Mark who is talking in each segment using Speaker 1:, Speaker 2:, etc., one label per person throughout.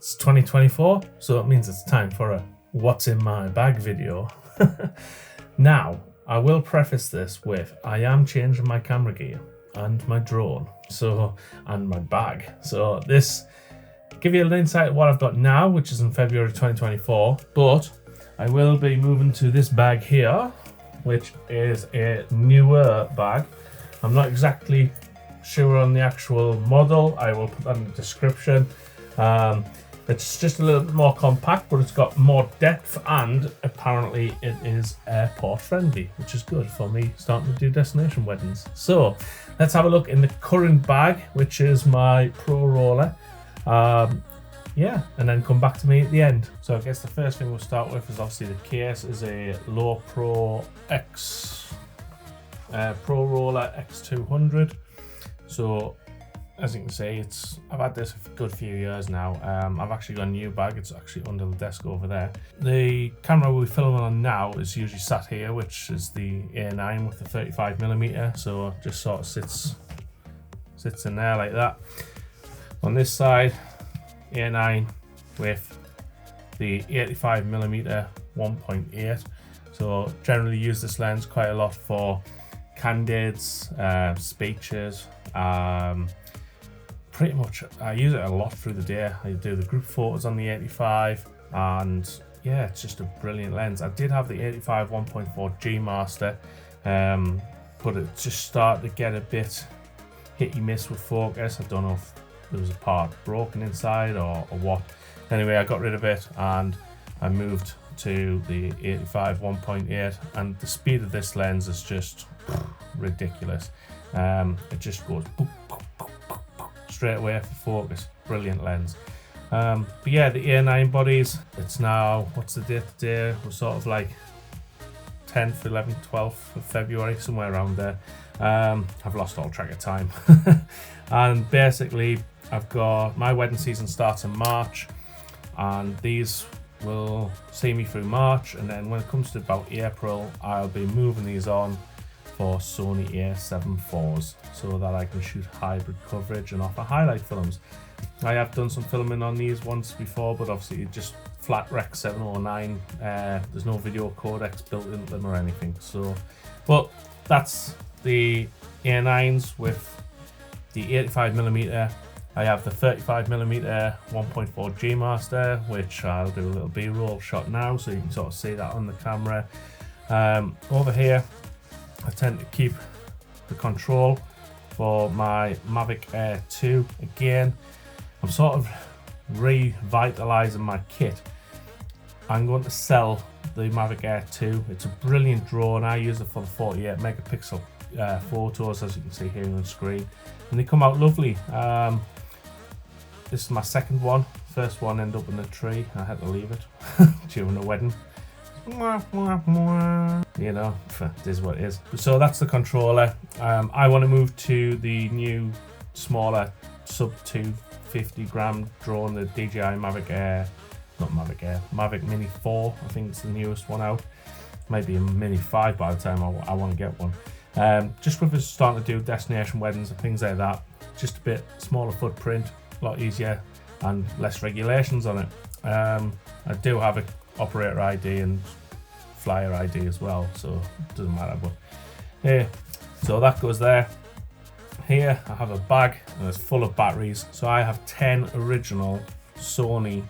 Speaker 1: It's 2024, so it means it's time for a what's in my bag video. Now, I will preface this with I am changing my camera gear and my drone, and my bag. So this give you an insight of what I've got now, which is in February 2024, but I will be moving to this bag here, which is a newer bag. I'm not exactly sure on the actual model. I will put that in the description. It's just a little bit more compact, but it's got more depth, and apparently it is airport friendly, which is good for me starting to do destination weddings. So let's have a look in the current bag, which is my Pro roller. Yeah, and then come back to me at the end. So I guess the first thing we'll start with is obviously the case is a Lowepro Pro roller X200. So as you can see, I've had this for a good few years now. I've actually got a new bag. It's actually under the desk over there. The camera we're filming on now is usually sat here, which is the A9 with the 35mm. So it just sort of sits in there like that. On this side, A9 with the 85mm 1.8. So generally use this lens quite a lot for candids, speeches. Pretty much I use it a lot through the day. I do the group photos on the 85, and yeah, it's just a brilliant lens. I did have the 85 1.4 G Master, but it just started to get a bit hit and miss with focus. I don't know if there was a part broken inside or what. Anyway, I got rid of it and I moved to the 85 1.8, and the speed of this lens is just ridiculous. It just goes boop, boop, boop, boop, boop, straight away for focus. Brilliant lens. But yeah, the A9 bodies, it's now, what's the date today? We're sort of like 10th, 11th, 12th of February, somewhere around there. I've lost all track of time. And basically, I've got my wedding season starts in March, and these will see me through March, and then when it comes to about April, I'll be moving these on for Sony A7 IVs so that I can shoot hybrid coverage and offer highlight films. I have done some filming on these once before, but obviously it just flat rec 709. There's no video codecs built into them or anything. So, but that's the A9s with the 85mm. I have the 35mm 1.4 G Master, which I'll do a little B-roll shot now, so you can sort of see that on the camera. Over here, I tend to keep the control for my Mavic Air 2. Again, I'm sort of revitalizing my kit. I'm going to sell the Mavic Air 2. It's a brilliant drone. I use it for the 48 megapixel photos, as you can see here on the screen, and they come out lovely. This is my second one. First one ended up in a tree. I had to leave it during the wedding. You know, it is what it is. So that's the controller. I want to move to the new, smaller, sub 250 gram drone, the DJI Mavic Air, not Mavic Air, Mavic Mini 4. I think it's the newest one out. Maybe a Mini 5 by the time I want to get one. Just with us starting to do destination weddings and things like that, just a bit smaller footprint, a lot easier and less regulations on it. I do have an operator ID and flyer ID as well, so it doesn't matter. But yeah, so that goes there. Here I have a bag and it's full of batteries. So I have 10 original Sony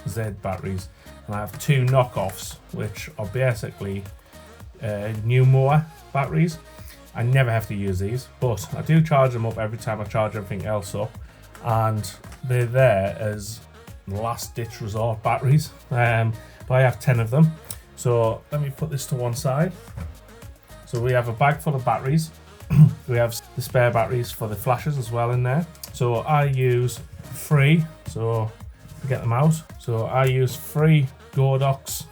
Speaker 1: Z batteries, and I have 2 knockoffs, which are basically Numore batteries. I never have to use these, but I do charge them up every time I charge everything else up, and they're there as last ditch resort batteries. But I have 10 of them. So let me put this to one side. So we have a bag full of batteries. We have the spare batteries for the flashes as well in there. So I use 3, so get them out. So I use 3 Godox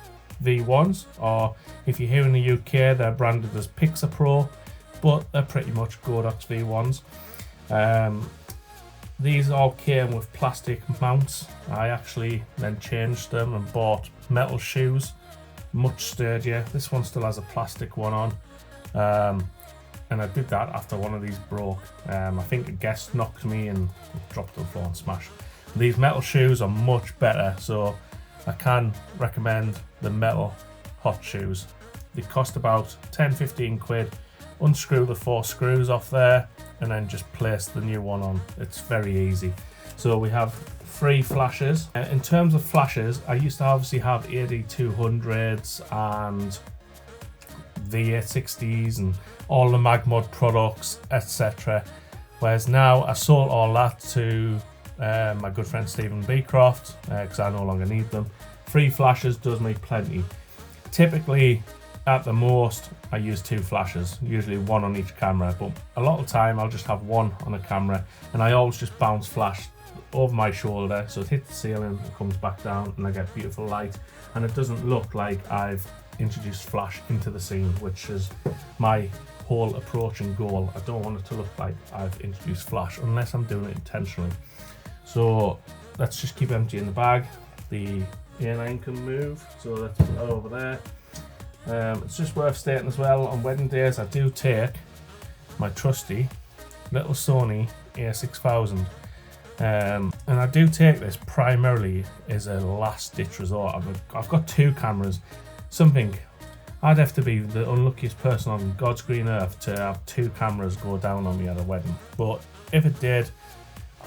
Speaker 1: V1s, or if you're here in the UK, they're branded as Pixar Pro, but they're pretty much Godox V1s. These all came with plastic mounts. I actually then changed them and bought metal shoes, much sturdier. This one still has a plastic one on, and I did that after one of these broke. I think a guest knocked me and dropped to the floor and smashed. These metal shoes are much better, so I can recommend the metal hot shoes. They cost about 10-15 quid. Unscrew the 4 screws off there and then just place the new one on. It's very easy. So we have 3 flashes. In terms of flashes, I used to obviously have AD200s and V860s and all the MagMod products, etc. Whereas now I sold all that to my good friend Stephen Beecroft because I no longer need them. 3 flashes does me plenty. Typically, at the most, I use 2 flashes, usually 1 on each camera, but a lot of the time I'll just have 1 on a camera, and I always just bounce flash over my shoulder so it hits the ceiling, it comes back down, and I get beautiful light, and it doesn't look like I've introduced flash into the scene, which is my whole approach and goal. I don't want it to look like I've introduced flash unless I'm doing it intentionally. So let's just keep empty in the bag. The airline can move, so let's put that over there. It's just worth stating as well, on wedding days I do take my trusty little Sony a6000, and I do take this primarily as a last ditch resort. I've got 2 cameras. Something I'd have to be the unluckiest person on God's green earth to have 2 cameras go down on me at a wedding, but if it did,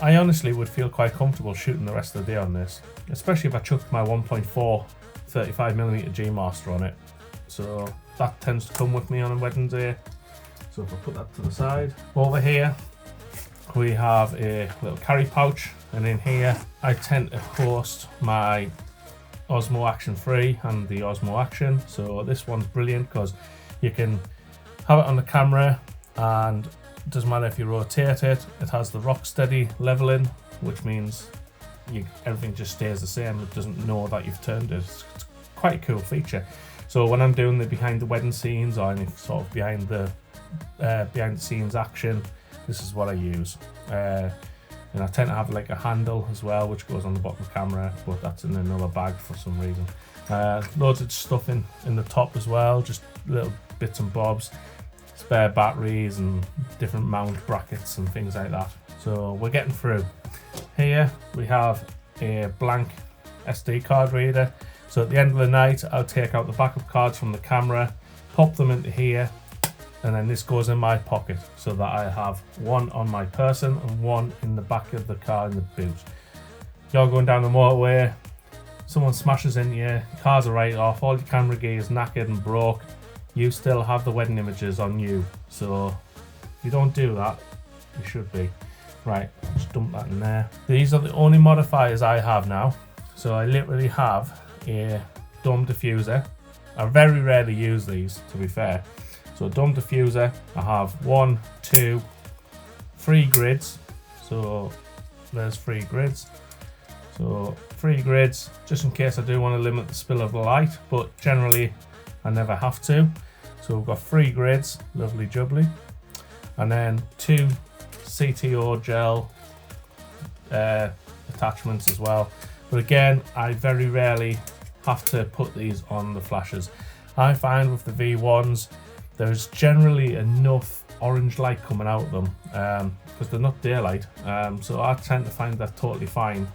Speaker 1: I honestly would feel quite comfortable shooting the rest of the day on this, especially if I chucked my 1.4 35mm G Master on it. So that tends to come with me on a wedding day. So if I put that to the side. Over here we have a little carry pouch, and in here I tend to host my Osmo Action 3 and the Osmo Action. So this one's brilliant because you can have it on the camera and it doesn't matter if you rotate it. It has the rock steady leveling, which means everything just stays the same. It doesn't know that you've turned it. It's quite a cool feature. So when I'm doing the behind the wedding scenes or any sort of behind the scenes action, this is what I use. And I tend to have like a handle as well, which goes on the bottom of the camera, but that's in another bag for some reason. Loads of stuff in the top as well, just little bits and bobs, spare batteries and different mount brackets and things like that. So we're getting through. Here we have a blank SD card reader. So at the end of the night, I'll take out the backup cards from the camera, pop them into here, and then this goes in my pocket so that I have 1 on my person and 1 in the back of the car in the boot. You're going down the motorway, someone smashes into you, cars are right off, all your camera gear is knackered and broke, you still have the wedding images on you. So if you don't do that, you should be. Right, just dump that in there. These are the only modifiers I have now. So I literally have a dome diffuser. I very rarely use these, to be fair. So dome diffuser, I have 1, 2, 3 grids. So there's 3 grids. So 3 grids, just in case I do want to limit the spill of the light, but generally I never have to. So we've got 3 grids, lovely jubbly. And then 2 CTO gel attachments as well. But again, I very rarely have to put these on the flashes. I find with the V1s, there's generally enough orange light coming out of them because they're not daylight. So I tend to find that totally fine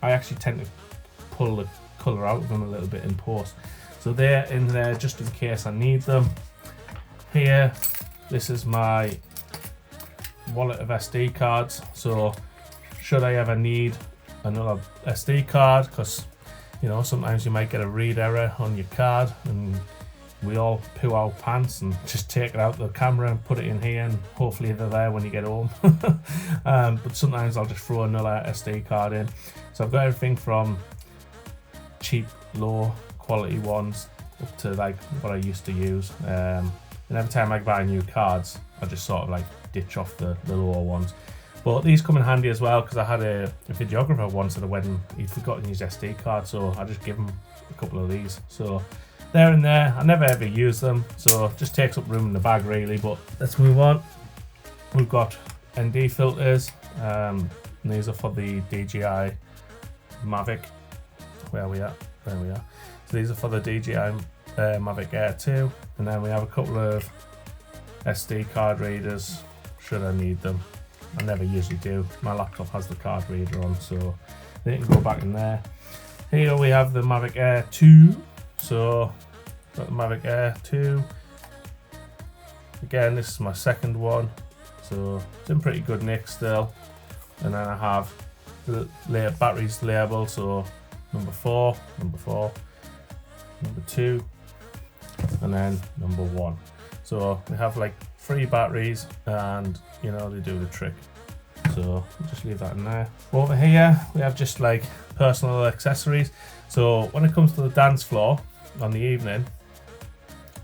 Speaker 1: I actually tend to pull the colour out of them a little bit in post. So they're in there just in case I need them. Here, this is my wallet of SD cards. So should I ever need another SD card, because sometimes you might get a read error on your card and we all poo our pants and just take it out the camera and put it in here, and hopefully they're there when you get home. But sometimes I'll just throw another SD card in. So I've got everything from cheap, low quality ones up to like what I used to use. And every time I buy new cards, I just sort of like ditch off the lower ones. But these come in handy as well, because I had a videographer once at a wedding. He'd forgotten his SD card, so I just give him a couple of these. So they're in there. I never ever use them, so it just takes up room in the bag really. But let's move on. We've got ND filters. And these are for the DJI Mavic. Where are we at? There we are. So these are for the DJI Mavic Air 2. And then we have a couple of SD card readers, should I need them. I never usually do. My laptop has the card reader on, so they can go back in there. Here we have the Mavic Air 2. So got the Mavic Air 2. Again, this is my second one, so it's in pretty good nick still. And then I have the batteries labeled, so number 4, number 2, and then number 1. So we have like 3 batteries, and you know, they do the trick. So I'll just leave that in there. Over here we have just like personal accessories. So when it comes to the dance floor on the evening,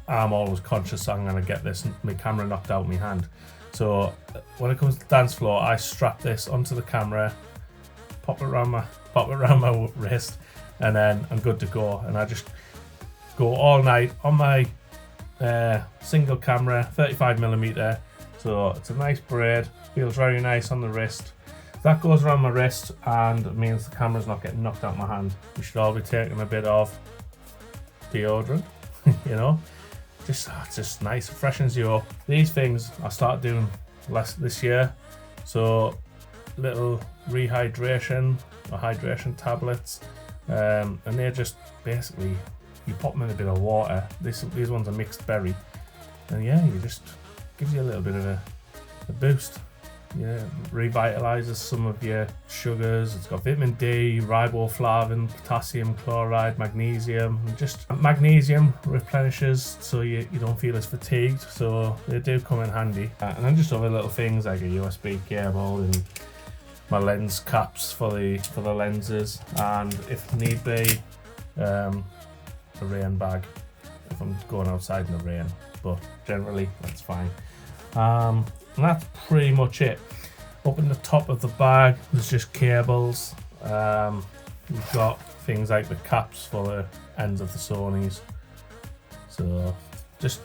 Speaker 1: I'm always conscious I'm gonna get my camera knocked out of my hand. So when it comes to the dance floor, I strap this onto the camera, pop it around my wrist, and then I'm good to go. And I just go all night on my single camera, 35mm. So it's a nice braid, feels very nice on the wrist. That goes around my wrist and it means the camera's not getting knocked out of my hand. We should all be taking a bit of deodorant, you know. It's just nice, it freshens you up. These things I started doing less this year. So little rehydration or hydration tablets, and they're just basically, you pop them in a bit of water. These ones are mixed berry, and yeah, you just gives you a little bit of a boost. Yeah, revitalizes some of your sugars. It's got vitamin D, riboflavin, potassium chloride, magnesium. And just magnesium replenishes so you don't feel as fatigued. So they do come in handy. And then just other little things like a USB cable and my lens caps for the lenses, and if need be, a rain bag if I'm going outside in the rain. But generally that's fine. And that's pretty much it. Up in the top of the bag there's just cables. We've got things like the caps for the ends of the Sonys, so just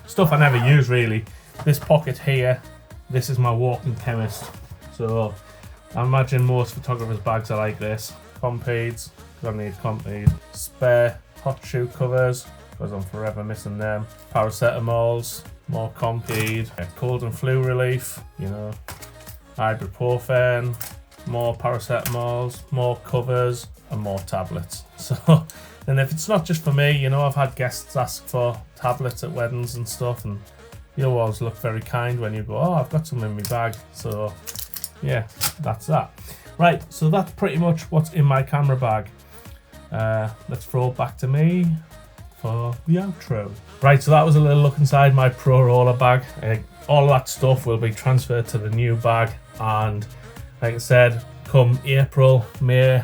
Speaker 1: stuff I never use really. This pocket here, this is my walking chemist, so I imagine most photographers' bags are like this. Compeeds, I need Compeed. Spare hot shoe covers, because I'm forever missing them. Paracetamols, more Compeed. Cold and flu relief, you know. Ibuprofen, more paracetamols, more covers, and more tablets. So, and if it's not just for me, you know, I've had guests ask for tablets at weddings and stuff, and you always look very kind when you go, oh, I've got some in my bag. So yeah, that's that. Right, so that's pretty much what's in my camera bag. Let's throw it back to me for the outro. Right, so that was a little look inside my Pro roller bag. All that stuff will be transferred to the new bag, and like I said, come April, May,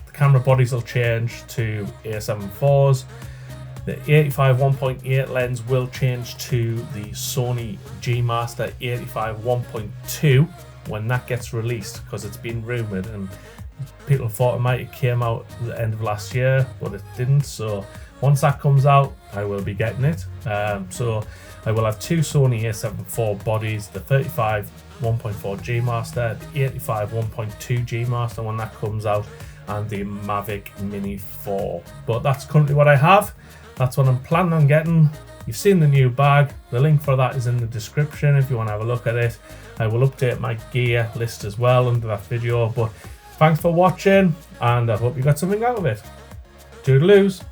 Speaker 1: the camera bodies will change to A7 IVs. The 85 1.8 lens will change to the Sony G Master 85 1.2 when that gets released, because it's been rumoured and people thought it might have came out at the end of last year, but it didn't. So once that comes out, I will be getting it. So I will have 2 Sony A7 IV bodies, the 35 1.4 G Master, the 85 1.2 G Master when that comes out, and the Mavic Mini 4. But that's currently what I have. That's what I'm planning on getting. You've seen the new bag. The link for that is in the description if you want to have a look at it. I will update my gear list as well under that video. But thanks for watching, and I hope you got something out of it. Toodaloos.